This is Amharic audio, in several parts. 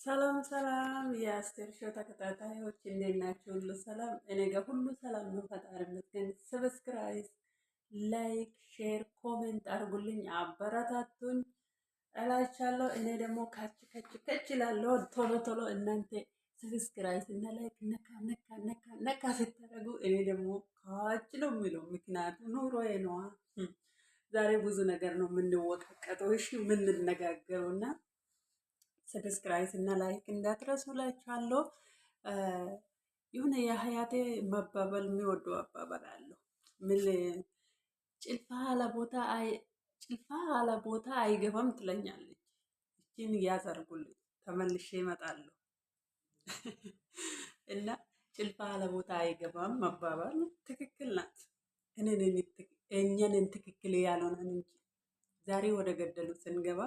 ሰላም ሰላም የአስቴር ሾው ተከታታዮች እንዴት ናችሁ? ሁሉ ሰላም? እኔ ጋር ሁሉ ሰላም ነው፣ ፈጣሪ ይመስገን። ሰብስክራይብ፣ ላይክ፣ ሼር፣ ኮሜንት አድርጉልኝ፣ አበረታቱኝ እላችኋለሁ። እኔ ደግሞ ካች ከች ከች እላለሁ ቶሎ ቶሎ። እናንተ ሰብስክራይብ እና ላይክ ነካ ነካ ነካ ነካ ስታደርጉ እኔ ደግሞ ካች ነው የሚለው፣ ምክንያቱም ኑሮዬ ነዋ። ዛሬ ብዙ ነገር ነው የምንወቃቀጠው፣ እሺ የምንነጋገረው እና ሰብስክራይብ እና ላይክ እንዳትረሱ እላችኋለሁ። የሆነ የሀያቴ መባበል የሚወደው አባባል አለው። ምን ጭልፋ አለቦታ ጭልፋ አለቦታ አይገባም ትለኛለች። እችን እያዘርጉልኝ ተመልሼ እመጣለሁ። እና ጭልፋ አለቦታ አይገባም መባባል ትክክል ናት። እኛንን ትክክል ያልሆነን እንጂ ዛሬ ወደ ገደሉ ስንገባ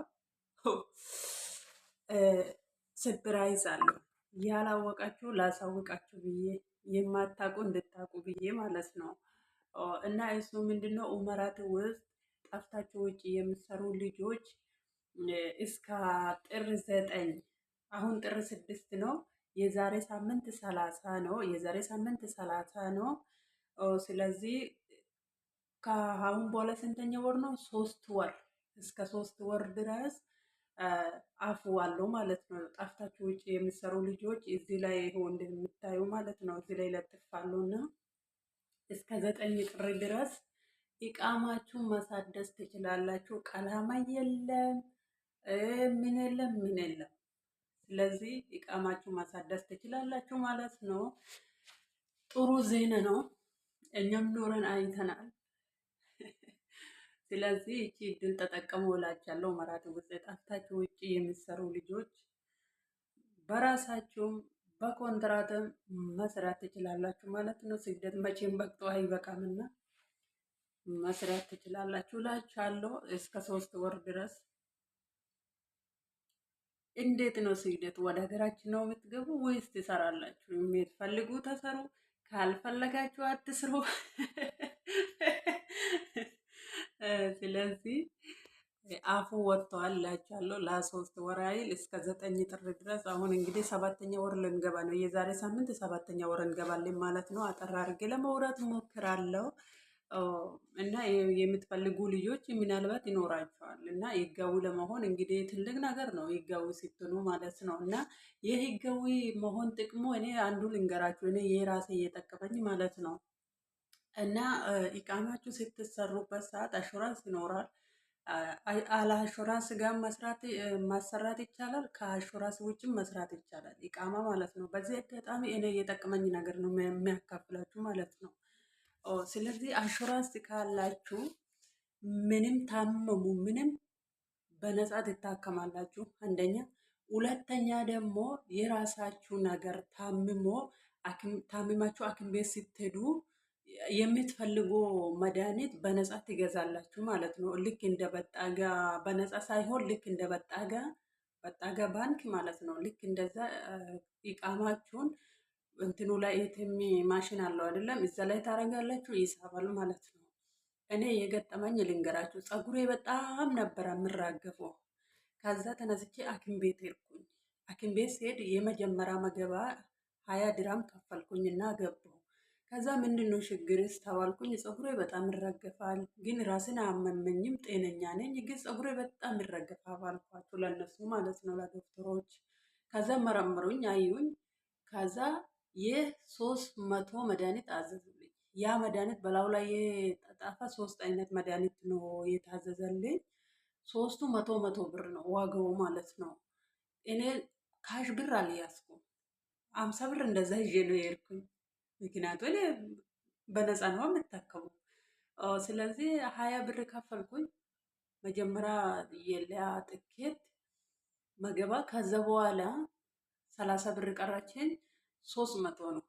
ሰርፕራይዝ አለው። ያላወቃችሁ ላሳውቃችሁ ብዬ የማታውቁ እንድታውቁ ብዬ ማለት ነው። እና እሱ ምንድነው ኡመራት ውስጥ ጠፍታችሁ ውጭ የምትሰሩ ልጆች እስከ ጥር 9 አሁን ጥር 6 ነው። የዛሬ ሳምንት 30 ነው። የዛሬ ሳምንት 30 ነው። ስለዚህ ከአሁን በኋላ ስንተኛ ወር ነው? 3 ወር እስከ 3 ወር ድረስ አፉ አለው ማለት ነው። ጠፍታችሁ ውጭ የሚሰሩ ልጆች እዚህ ላይ ይኸው እንደምታዩ ማለት ነው። እዚህ ላይ ለጥፋለሁ እና እስከ 9 ጥር ድረስ ኢቃማችሁን ማሳደስ ትችላላችሁ። ቀላማ የለም ምን የለም ምን የለም። ስለዚህ ኢቃማችሁ ማሳደስ ትችላላችሁ ማለት ነው። ጥሩ ዜና ነው። እኛም ኖረን አይተናል። ስለዚህ እቺ እድል ተጠቀሙ እላችኋለሁ። ኡመራት ውስጥ ጠፍታችሁ ውጭ የሚሰሩ ልጆች በራሳችሁም በኮንትራትም መስራት ትችላላችሁ ማለት ነው። ስደት መቼም በቅቶ አይበቃምና መስራት ትችላላችሁ እላችኋለሁ። እስከ 3 ወር ድረስ እንዴት ነው ስደት? ወደ ሀገራችን ነው የምትገቡ ወይስ ትሰራላችሁ? የምትፈልጉ ተሰሩ፣ ካልፈለጋችሁ አትስሩ። ስለዚህ አፉ ወጥተዋል እላችኋለሁ። ለ3 ወር አይል እስከ 9 ጥር ድረስ። አሁን እንግዲህ 7ኛ ወር ልንገባ ነው። የዛሬ ሳምንት 7ኛ ወር እንገባለን ማለት ነው። አጠር አድርጌ ለመውራት ሞክራለሁ። እና የምትፈልጉ ልጆች ምናልባት ይኖራቸዋል እና ህጋዊ ለመሆን እንግዲህ ትልቅ ነገር ነው ህጋዊ ስትሆኑ ማለት ነው። እና የህጋዊ መሆን ጥቅሙ እኔ አንዱ ልንገራችሁ፣ እኔ የራሴ እየጠቀመኝ ማለት ነው። እና ኢቃማችሁ ስትሰሩበት ሰዓት አሹራንስ ይኖራል። አለ አሹራንስ ጋር ማሰራት ይቻላል። ከአሹራንስ ውጭም መስራት ይቻላል ኢቃማ ማለት ነው። በዚህ አጋጣሚ እኔ የጠቀመኝ ነገር ነው የሚያካፍላችሁ ማለት ነው። ስለዚህ አሹራንስ ካላችሁ ምንም ታመሙ ምንም በነፃ ትታከማላችሁ። አንደኛ፣ ሁለተኛ ደግሞ የራሳችሁ ነገር ታምማችሁ ሐኪም ቤት ስትሄዱ የምትፈልጉ መድኃኒት በነፃ ትገዛላችሁ ማለት ነው። ልክ እንደ በጣጋ በነፃ ሳይሆን ልክ እንደ በጣጋ ባንክ ማለት ነው። ልክ እንደዛ ኢቃማችሁን እንትኑ ላይ ኤቲኤም ማሽን አለው አይደለም? እዛ ላይ ታረጋላችሁ፣ ይሳባል ማለት ነው። እኔ የገጠመኝ ልንገራችሁ። ፀጉሬ በጣም ነበረ የምራገፈው። ከዛ ተነስቼ ሐኪም ቤት ሄድኩኝ። ሐኪም ቤት ሲሄድ የመጀመሪያ መገባ 20 ድራም ከፈልኩኝና ገባሁ። ከዛ ምንድነው ችግርስ ተባልኩኝ። ፀጉሬ በጣም ይረገፋል፣ ግን ራስን አመመኝም፣ ጤነኛ ነኝ፣ ግን ፀጉሬ በጣም ይረገፋል አልኳቸው፣ ለነሱ ማለት ነው ለዶክተሮች። ከዛ መረመሩኝ፣ አዩኝ። ከዛ የ300 መድኃኒት አዘዙልኝ። ያ መድኃኒት በላዩ ላይ የጠጣፈ 3 አይነት መድኃኒት ነው የታዘዘልኝ። ሶስቱ 100 ብር ነው ዋጋው ማለት ነው። እኔ ካሽ ብር አልያዝኩም፣ 50 ብር እንደዛ ይዤ ነው የሄድኩኝ። ምክንያቱም እኔ በነፃ ነው የምታከሙ። ስለዚህ 20 ብር ከፈልኩኝ መጀመሪያ የሊያ ጥኬት መገባ። ከዛ በኋላ 30 ብር ቀረችኝ፣ 300 ነው።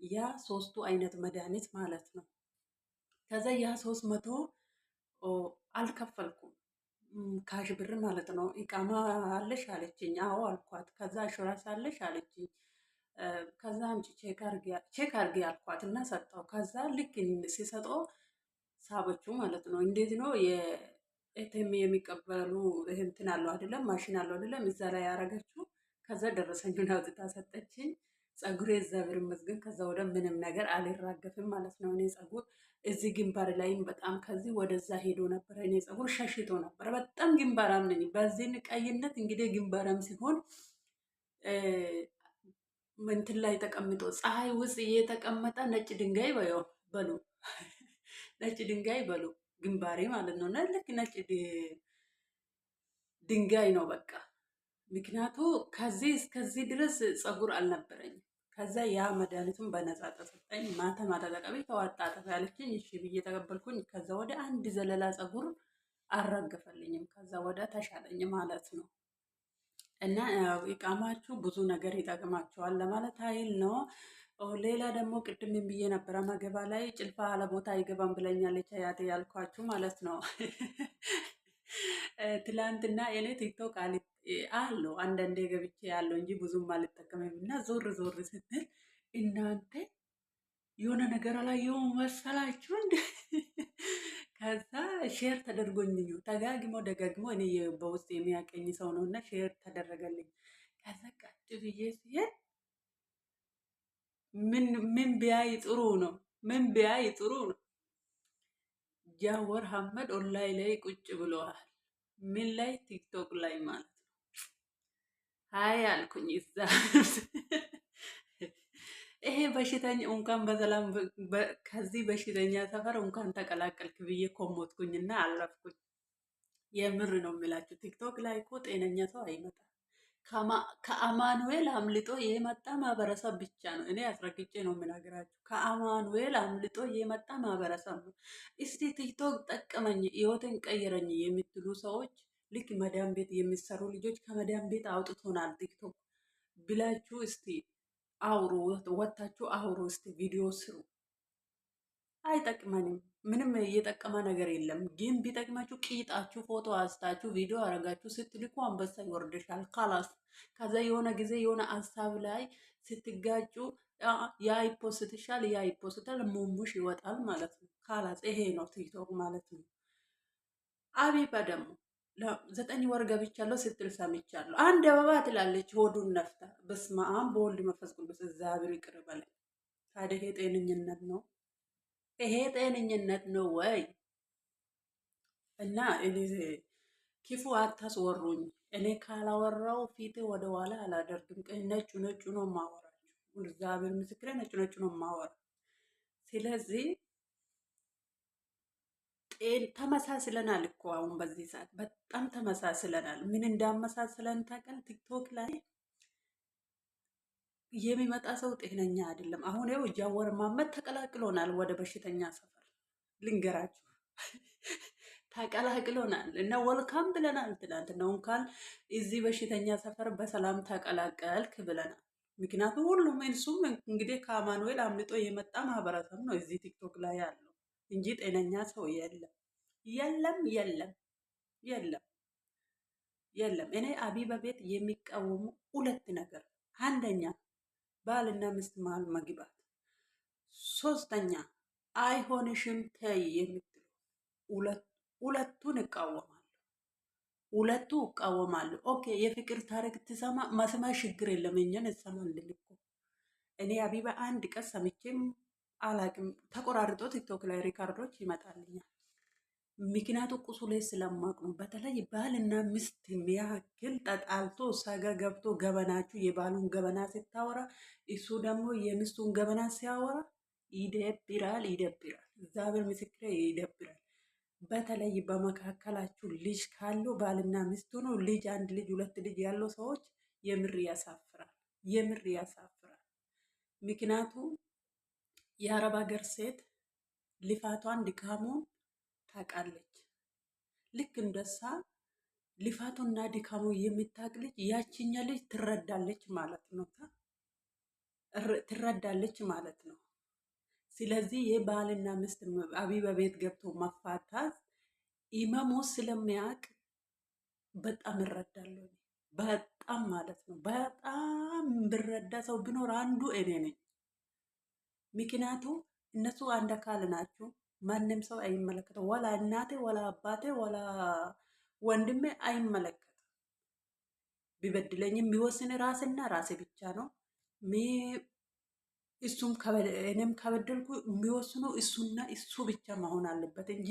ያ 3 አይነት መድኃኒት ማለት ነው። ከዛ ያ 300 አልከፈልኩም፣ ካሽ ብር ማለት ነው። ኢቃማ አለሽ አለችኝ። አዎ አልኳት። ከዛ አሹራንስ አለሽ አለችኝ። ከዛ አምጪ ቼክ አርጌ አልኳት እና ሰጠው። ከዛ ልክ ሲሰጠው ሳበችው ማለት ነው። እንዴት ነው የኤቲኤም የሚቀበሉ እንትን አለው አይደለም? ማሽን አለው አይደለም? እዛ ላይ ያረገችው። ከዛ ደረሰኙን አውጥታ ሰጠችኝ። ጸጉሬ እግዚአብሔር ይመስገን ከዛ ወደ ምንም ነገር አልራገፍም ማለት ነው። እኔ ጸጉር እዚህ ግንባር ላይም በጣም ከዚህ ወደዛ ሄዶ ነበረ። እኔ ጸጉር ሸሽቶ ነበረ። በጣም ግንባራም ነኝ። በዚህ ቀይነት እንግዲህ ግንባራም ሲሆን እንትን ላይ ተቀምጦ ፀሐይ ውስጥ እየተቀመጠ ነጭ ድንጋይ በሉ ነጭ ድንጋይ በሉ ግንባሬ ማለት ነው። እና ልክ ነጭ ድንጋይ ነው በቃ። ምክንያቱ ከዚህ እስከዚህ ድረስ ጸጉር አልነበረኝም። ከዛ ያ መድኃኒቱን በነፃ ተሰጠኝ። ማታ ማታ ተቀቢ ተዋጣጠፍ ያለችኝ እሺ ብዬ ተቀበልኩኝ። ከዛ ወደ አንድ ዘለላ ጸጉር አልረገፈልኝም። ከዛ ወደ ተሻለኝ ማለት ነው። እና ኢቃማችሁ ብዙ ነገር ይጠቅማችኋል ለማለት ኃይል ነው። ሌላ ደግሞ ቅድም ብዬ ነበረ መገባ ላይ ጭልፋ አለ ቦታ አይገባም ብለኛለች አያቴ ያልኳችሁ ማለት ነው። ትላንትና እኔ ቲክቶክ አለው አንዳንዴ ገብቼ ያለው እንጂ ብዙም አልጠቀምም። እና ዞር ዞር ስትል እናንተ የሆነ ነገር አላየው መሰላችሁ እንደ ከዛ ሼር ተደርጎኝ ተጋግሞ ደጋግሞ እኔ በውስጥ የሚያቀኝ ሰው ነው እና ሼር ተደረገልኝ። ከዛ ቀጥ ብዬ ሲሄድ ምን ቢያይ ጥሩ ነው? ምን ቢያይ ጥሩ ነው? ጃወር ሀመድ ኦንላይን ላይ ቁጭ ብለዋል። ምን ላይ? ቲክቶክ ላይ ማለት ነው። ሀይ አልኩኝ እዛ ይሄ በሽተኛ እንኳን በሰላም ከዚህ በሽተኛ ሰፈር እንኳን ተቀላቀልክ ብዬ ኮሞትኩኝና አለፍኩኝ። የምር ነው የሚላችሁ። ቲክቶክ ላይ እኮ ጤነኛ ሰው አይመጣም። ከአማኑኤል አምልጦ የመጣ ማህበረሰብ ብቻ ነው። እኔ አስረግጬ ነው የምናገራችሁ። ከአማኑኤል አምልጦ የመጣ ማህበረሰብ ነው። እስቲ ቲክቶክ ጠቀመኝ ህይወትን ቀየረኝ የምትሉ ሰዎች ልክ መዳም ቤት የሚሰሩ ልጆች ከመዳም ቤት አውጥቶናል ቲክቶክ ብላችሁ እስቲ አውሩ፣ ወታችሁ አውሩ፣ እስቲ ቪዲዮ ስሩ። አይጠቅመንም። ምንም እየጠቀመ ነገር የለም። ግን ቢጠቅማችሁ ቂጣችሁ ፎቶ አንስታችሁ ቪዲዮ አረጋችሁ ስትልኩ አንበሳ ይወርድሻል። ካላስ ከዛ የሆነ ጊዜ የሆነ ሀሳብ ላይ ስትጋጩ ያ ይፖስትሻል፣ ያ ይፖስታል፣ ሙሙሽ ይወጣል ማለት ነው። ካላስ ይሄ ነው ቲክቶክ ማለት ነው። አቢባ ደግሞ 9 ወር ገብቻለሁ ስትል ሰምቻለሁ። አንድ አበባ ትላለች ሆዱን ነፍታ። በስመ አብ በወልድ መንፈስ ቅዱስ እግዚአብሔር ይቅር በለኝ። ታዲያ ይሄ ጤነኝነት ነው? ይሄ ጤነኝነት ነው ወይ? እና እኔ ክፉ አታስወሩኝ። እኔ ካላወራው ፊት ወደ ኋላ አላደርግም። ነጩ ነጩ ነው ማወራችሁ። እግዚአብሔር ምስክሬ ነጩ ነጩ ነው ማወራ። ስለዚህ ተመሳስለናል እኮ አሁን በዚህ ሰዓት በጣም ተመሳስለናል። ምን እንዳመሳስለን ታውቃል? ቲክቶክ ላይ የሚመጣ ሰው ጤነኛ አይደለም። አሁን ይኸው ጃወር መሀመድ ተቀላቅሎናል ወደ በሽተኛ ሰፈር። ልንገራችሁ ተቀላቅሎናል እና ወልካም ብለናል። ትናንትና እንኳን እዚህ በሽተኛ ሰፈር በሰላም ተቀላቀልክ ብለናል። ምክንያቱም ሁሉም እሱም እንግዲህ ከአማኑኤል አምልጦ የመጣ ማህበረሰብ ነው እዚህ ቲክቶክ ላይ ያለው እንጂ ጤነኛ ሰው የለም የለም የለም የለም የለም። እኔ አቢባ ቤት የሚቃወሙ 2 ነገር፣ አንደኛ ባልና ሚስት መሀል መግባት፣ 3ኛ አይሆንሽም ተይ የምትሉ ሁለቱን እቃወማለሁ። ሁለቱ እቃወማለሁ። ኦኬ የፍቅር ታሪክ ትሰማ መስማ ችግር የለም። እኛን እንሰማለን እኮ እኔ አቢባ አንድ ቀን ሰምቼም አላቅም። ተቆራርጦ ቲክቶክ ላይ ሪካርዶች ይመጣልኛል። ምክንያቱ ቁሱሌ ስለማቅ ነው። በተለይ ባልና ሚስት የሚያክል ተጣልቶ ሰጋ ገብቶ ገበናችሁ የባሉን ገበና ስታወራ እሱ ደግሞ የሚስቱን ገበና ሲያወራ ይደብራል፣ ይደብራል። እግዚአብሔር ምስክሬ ይደብራል። በተለይ በመካከላችሁ ልጅ ካለው ባልና ሚስቱ ነው ልጅ 1 ልጅ 2 ልጅ ያለው ሰዎች የምር ያሳፍራል፣ የምር ያሳፍራል። ምክንያቱ የአረብ ሀገር ሴት ልፋቷን ድካሙን ታውቃለች። ልክ እንደሳ ልፋቱና ድካሙ የምታውቅ ልጅ ያቺኛ ልጅ ትረዳለች ማለት ነው። ትረዳለች ማለት ነው። ስለዚህ የባልና ሚስት አቢባ ቤት ገብቶ መፋታት ኢማሙ ስለሚያውቅ በጣም እረዳለሁ። በጣም ማለት ነው። በጣም ብረዳ ሰው ቢኖር አንዱ እኔ ነኝ። ምክንያቱ እነሱ አንድ አካል ናቸው። ማንም ሰው አይመለከተው። ወላ እናቴ ወላ አባቴ ወላ ወንድሜ አይመለከትም። ቢበድለኝም የሚወስን ራስና ራሴ ብቻ ነው። እሱም እኔም ከበደልኩ የሚወስኑ እሱና እሱ ብቻ መሆን አለበት እንጂ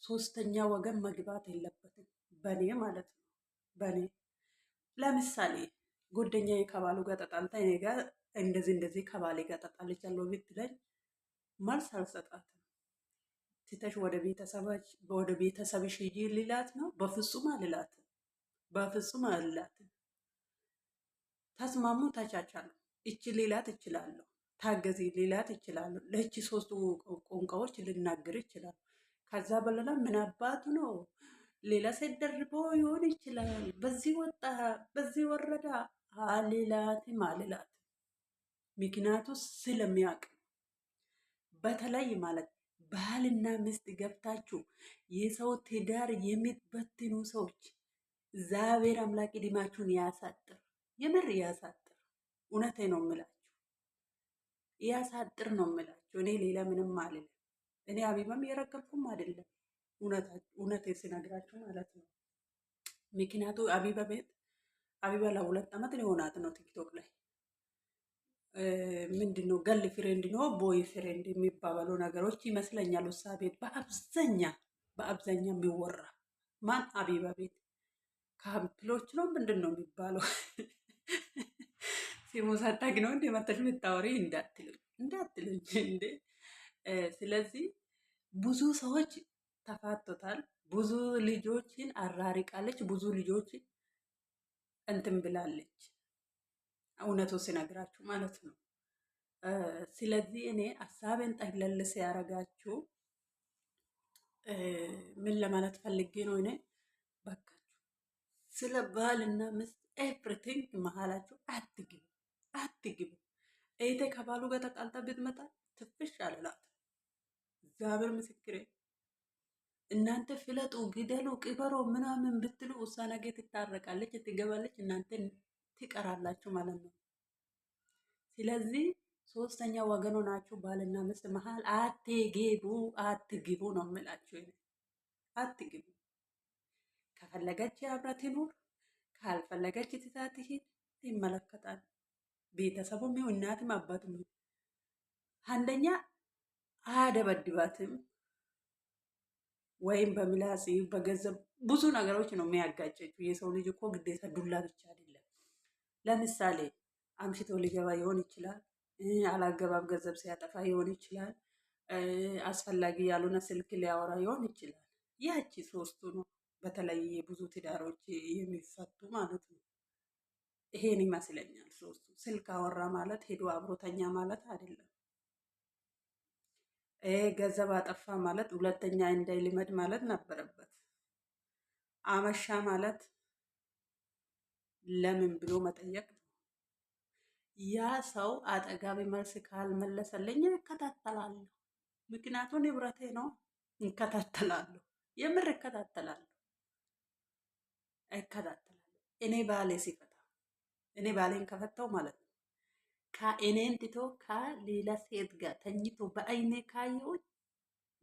ሶስተኛ ወገን መግባት የለበትም። በኔ ማለት ነው። በኔ ለምሳሌ ጓደኛዬ ከባሉ ጋር ተጣልታ እኔ ጋር እንደዚህ ከባሌ ጋር ተጣልቻለሁ ብትለኝ መልስ አልሰጣትም። ትተሽ ወደ ቤተሰብሽ ሂጂ ልላት ነው? በፍጹም አልላትም። በፍጹም አልላትም። ተስማሙ፣ ተቻቻሉ። እቺ ሌላት እችላለሁ፣ ታገዚ ሌላት እችላለሁ። ለእቺ ሶስቱ ቋንቋዎች ልናገር ይችላል። ከዛ በኋላ ምን አባቱ ነው ሌላ ሴት ደርቦ ይሆን ይችላል። በዚህ ወጣ በዚህ ወረዳ አልላትም አልላትም። ምክንያቱ ስለሚያውቅ በተለይ ማለት ባልና ሚስት ገብታችሁ የሰው ትዳር የምትበትኑ ሰዎች እግዚአብሔር አምላክ ዕድሜያችሁን ያሳጥር። የምር ያሳጥር። እውነቴ ነው የምላችሁ፣ ያሳጥር ነው የምላችሁ። እኔ ሌላ ምንም አልልም። እኔ አቢባም የረገምኩም አይደለም፣ እውነቴ ሲነግራችሁ ማለት ነው። ምክንያቱ አቢባ ቤት አቢባ ለ2 ዓመት ሊሆናት ነው ቲክቶክ ላይ ምንድነው ገል ፍሬንድ ነው ቦይ ፍሬንድ የሚባባሉ ነገሮች ይመስለኛል። ውሳ ቤት በአብዛኛ የሚወራ ማን አቢባ ቤት ካምፕሎች ነው ምንድን ነው የሚባለው? ሲሙ ሳታግ ነው እንደ መተሽ የምታወሪ እንዳትሉኝ እንዴ። ስለዚህ ብዙ ሰዎች ተፋቶታል። ብዙ ልጆችን አራሪቃለች። ብዙ ልጆችን እንትን ብላለች። እውነቱ ሲነግራችሁ ማለት ነው። ስለዚህ እኔ ሀሳቤን ጠቅለል ሲያረጋችሁ ምን ለማለት ፈልጌ ነው? እኔ በቃችሁ ስለ ባልና ሚስት ኤቭሪቲንግ መሀላችሁ አትግቡ። እህቴ ከባሉ ጋር ተጣልታ ብትመጣ ትፍሽ አልላት። እግዚአብሔር ምስክሬ። እናንተ ፍለጡ፣ ግደሉ፣ ቅበሮ ምናምን ብትሉ እሷ ነገ ትታረቃለች፣ ትገባለች፣ እናንተ ትቀራላችሁ ማለት ነው። ስለዚህ ሶስተኛ ወገኑ ናችሁ ባልና ሚስት መሀል አትግቡ ነው የምላችሁ። አትግቡ። ከፈለገች አብራ ትኑር፣ ካልፈለገች ትታ ትሂድ። ይመለከታል። ቤተሰቡም ይሁን እናትም አባትም ይሁን አንደኛ አያደበድባትም ወይም በምላስ በገንዘብ ብዙ ነገሮች ነው የሚያጋጨችው። የሰው ልጅ እኮ ግዴታ ዱላ ብቻ አይደለም። ለምሳሌ አምሽቶ ሊገባ ይሆን ይችላል። አላገባብ ገንዘብ ሲያጠፋ ይሆን ይችላል። አስፈላጊ ያልሆነ ስልክ ሊያወራ ይሆን ይችላል። ያቺ ሶስቱ ነው በተለይ ብዙ ትዳሮች የሚፈቱ ማለት ነው። ይሄን ይመስለኛል ሶስቱ። ስልክ አወራ ማለት ሄዶ አብሮተኛ ማለት አይደለም። ገንዘብ አጠፋ ማለት ሁለተኛ እንዳይልመድ ማለት ነበረበት። አመሻ ማለት ለምን ብሎ መጠየቅ ነው። ያ ሰው አጠጋቢ መልስ ካልመለሰልኝ እከታተላለሁ። ምክንያቱም ንብረቴ ነው። እከታተላለሁ። የምር እከታተላለሁ። እኔ ባሌ ሲፈታ እኔ ባሌን ከፈታው ማለት ነው ከእኔን ትቶ ከሌላ ሴት ጋር ተኝቶ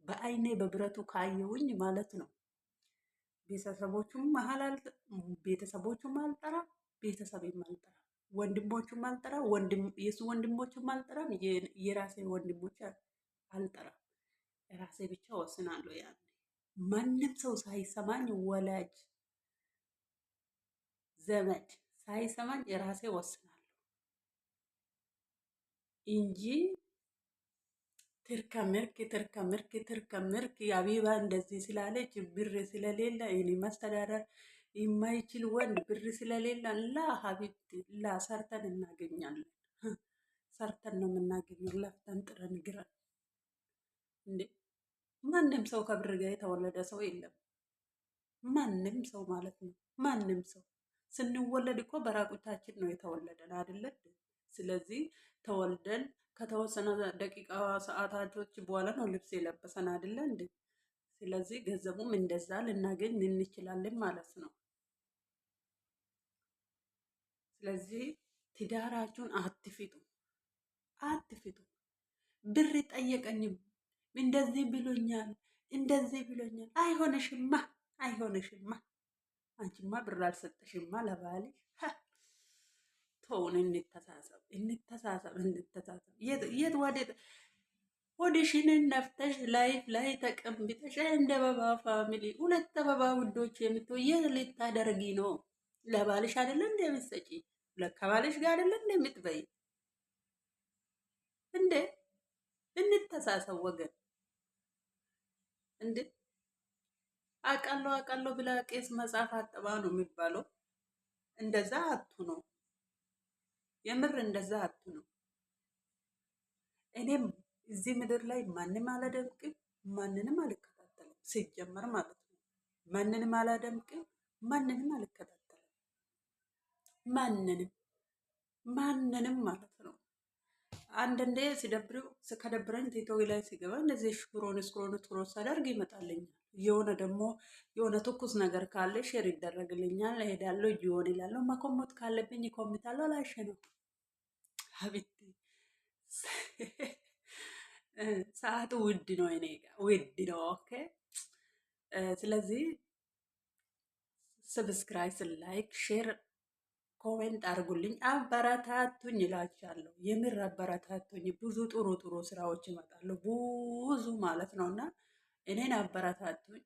በአይኔ በብረቱ ካየውኝ ማለት ነው ቤተሰቦቹም አልጠራ፣ ቤተሰቤም አልጠራ፣ ወንድሞቹም አልጠራ፣ የሱ ወንድሞቹም አልጠራም፣ የራሴ ወንድሞች አልጠራም። ራሴ ብቻ ወስናለሁ። ያን ማንም ሰው ሳይሰማኝ ወላጅ ዘመድ ሳይሰማኝ የራሴ ወስናለሁ እንጂ ትርከምርክ የአቢባ እንደዚህ ስላለች ብር ስለሌለ እኔ መስተዳደር የማይችል ወንድ ብር ስለሌለ ላ ሀቢብቲ ላ ሰርተን እናገኛለን። ሰርተን ነው የምናገኘው። ለፍተን ጥረን ግረን እንዴ ማንም ሰው ከብር ጋር የተወለደ ሰው የለም። ማንም ሰው ማለት ነው። ማንም ሰው ስንወለድ እኮ በራቁታችን ነው የተወለደን አይደለ? ስለዚህ ተወልደን ከተወሰነ ደቂቃ ሰዓታቶች በኋላ ነው ልብስ የለበሰን አይደለ እንዴ? ስለዚህ ገንዘቡም እንደዛ ልናገኝ እንችላለን ማለት ነው። ስለዚህ ትዳራችሁን አትፍቱ። ብር ጠየቀኝ እንደዚህ ብሎኛል አይሆንሽማ። አንቺማ ብር አልሰጠሽማ ለባልሽ ተውን፣ እንተሳሰብ፣ እንተሳሰብ፣ እንተሳሰብ። የት ወዴት ሆድሽን ነፍተሽ ላይፍ ላይ ተቀምጠሽ እንደ አበባ ፋሚሊ ሁለት አበባ ውዶች የምትው የት ልታደርጊ ነው? ለባልሽ አይደለ እንደምትሰጪ ከባልሽ ጋር አይደለ እንደምትበይ እንዴ? እንተሳሰብ ወገን እንዴ! አውቃለሁ አውቃለሁ ብላ ቄስ መጽሐፍ አጥባ ነው የሚባለው። እንደዛ አቱ ነው የምር እንደዛ አቱ ነው። እኔም እዚህ ምድር ላይ ማንም አላደምቅም፣ ማንንም አልከታተልም። ሲጀመር ማለት ነው ማንንም አላደምቅም፣ ማንንም አልከታተልም። ማንንም ማለት ነው። አንዳንዴ ሲደብረው ከደብረኝ ቲክቶክ ላይ ሲገባ እንደዚህ ሽክሮን ሳደርግ ይመጣልኛል። የሆነ ደግሞ የሆነ ትኩስ ነገር ካለ ሼር ይደረግልኛል። እሄዳለሁ እጅ ይላለሁ። መኮመት ካለብኝ ይኮምታለሁ። ላሽ ነው ሀቢቲ ሰዓቱ ውድ ነው፣ እኔ ጋ ውድ ነው። ኦኬ ስለዚህ ሰብስክራይብ፣ ላይክ፣ ሼር፣ ኮሜንት አድርጉልኝ፣ አበረታቱኝ እላችኋለሁ። የምር አበረታቱኝ። ብዙ ጥሩ ጥሩ ስራዎች ይመጣሉ፣ ብዙ ማለት ነው። እና እኔን አበረታቱኝ።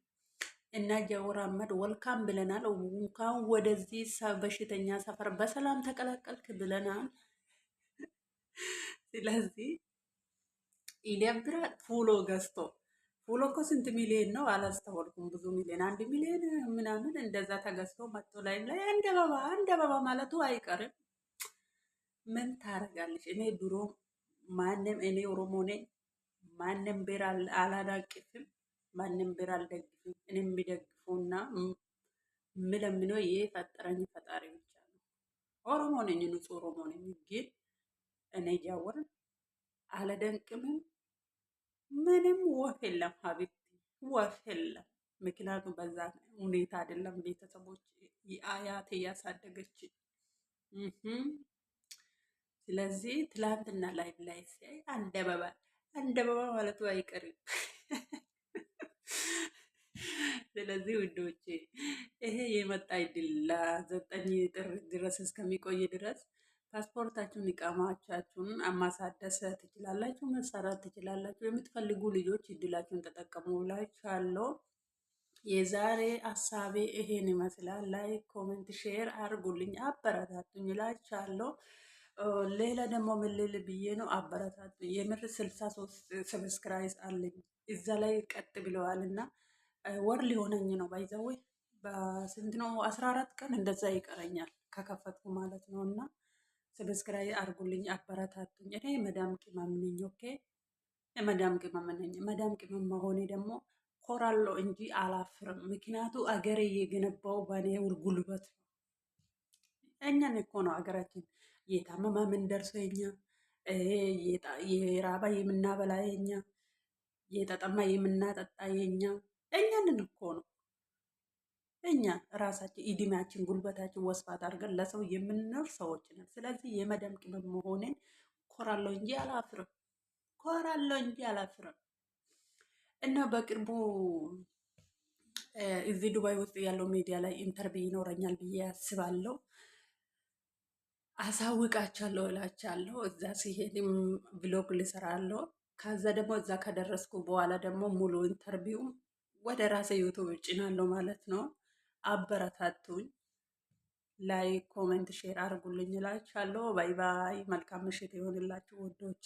እና ጀዋር አህመድ ወልካም ብለናል። እንኳን ወደዚህ በሽተኛ ሰፈር በሰላም ተቀላቀልክ ብለናል። ስለዚህ ይደብራል። ፉሎ ገዝቶ ፉሎ እኮ ስንት ሚሊዮን ነው አላስተዋልኩም። ብዙ ሚሊዮን 1 ሚሊዮን ምናምን እንደዛ ተገዝቶ መጥቶ ላይ እንደ አበባ ማለቱ አይቀርም። ምን ታረጋለች? እኔ ድሮ ማንም እኔ ኦሮሞ ነኝ፣ ማንም ብሔር አላዳቅፍም፣ ማንም ብሔር አልደግፍም። እኔ የሚደግፉና ምለምነው የፈጠረኝ ፈጣሪ ብቻ ነው። ኦሮሞ ነኝ፣ ንጹህ ኦሮሞ ነኝ። ግን እኔ ጃወር አለደንቅምም ምንም ወፍ የለም ሀቢብቲ ወፍ የለም። ምክንያቱም በዛ ሁኔታ አይደለም ቤተሰቦች አያቴ እያሳደገች። ስለዚህ ትላንትና ላይ ሲያይ አንደበባ ማለቱ አይቀርም። ስለዚህ ውዶቼ ይሄ የመጣ አይደል ለ9 ጥር ድረስ እስከሚቆይ ድረስ ፓስፖርታችሁን ኢቃማቻችሁን ማሳደስ ትችላላችሁ፣ መሰራት ትችላላችሁ። የምትፈልጉ ልጆች እድላችሁን ተጠቀሙ እላችኋለሁ። የዛሬ ሀሳቤ ይሄን ይመስላል። ላይክ፣ ኮሜንት፣ ሼር አድርጉልኝ፣ አበረታቱኝ እላችኋለሁ። ሌላ ደግሞ ምን ልል ብዬ ነው? አበረታቱኝ። የምር 63 ሰብስክራይብ አለኝ እዛ ላይ ቀጥ ብለዋል እና ወር ሊሆነኝ ነው። ባይዘዌ በስንት ነው? 14 ቀን እንደዛ ይቀረኛል ከከፈትኩ ማለት ነው። እና ሰብስክራይብ አድርጉልኝ፣ አበረታቱኝ። እኔ መዳም ቅመም ነኝ። ኦኬ መዳም ቅመም ነኝ። መዳም ቅመም መሆኔ ደግሞ ኮራለሁ እንጂ አላፍርም። ምክንያቱ አገሬ የገነባው በእኔ ጉልበት ነው። እኛን እኮ ነው አገራችን የታመመ ምን ደርሶ የኛ የራባ የምናበላ የኛ የተጠማ የምናጠጣ የኛ እኛንን እኮ ነው። እኛ ራሳችን እድሜያችን ጉልበታችን ወስፋት አድርገን ለሰው የምንኖር ሰዎች ነን። ስለዚህ የመዳም ቅመም መሆኔን ኮራለሁ እንጂ አላፍርም። ኮራለሁ እንጂ አላፍርም። እና በቅርቡ እዚህ ዱባይ ውስጥ ያለው ሚዲያ ላይ ኢንተርቪው ይኖረኛል ብዬ አስባለሁ። አሳውቃቸዋለሁ እላቸዋለሁ። እዛ ሲሄድም ብሎግ ልሰራለሁ። ከዛ ደግሞ እዛ ከደረስኩ በኋላ ደግሞ ሙሉ ኢንተርቪው ወደ ራሴ ዩቱብ እጭናለሁ ማለት ነው። አበረታቱኝ። ላይክ፣ ኮሜንት፣ ሼር አድርጉልኝ እላችኋለሁ። ባይ ባይ። መልካም ምሽት ይሆንላችሁ ውዶች።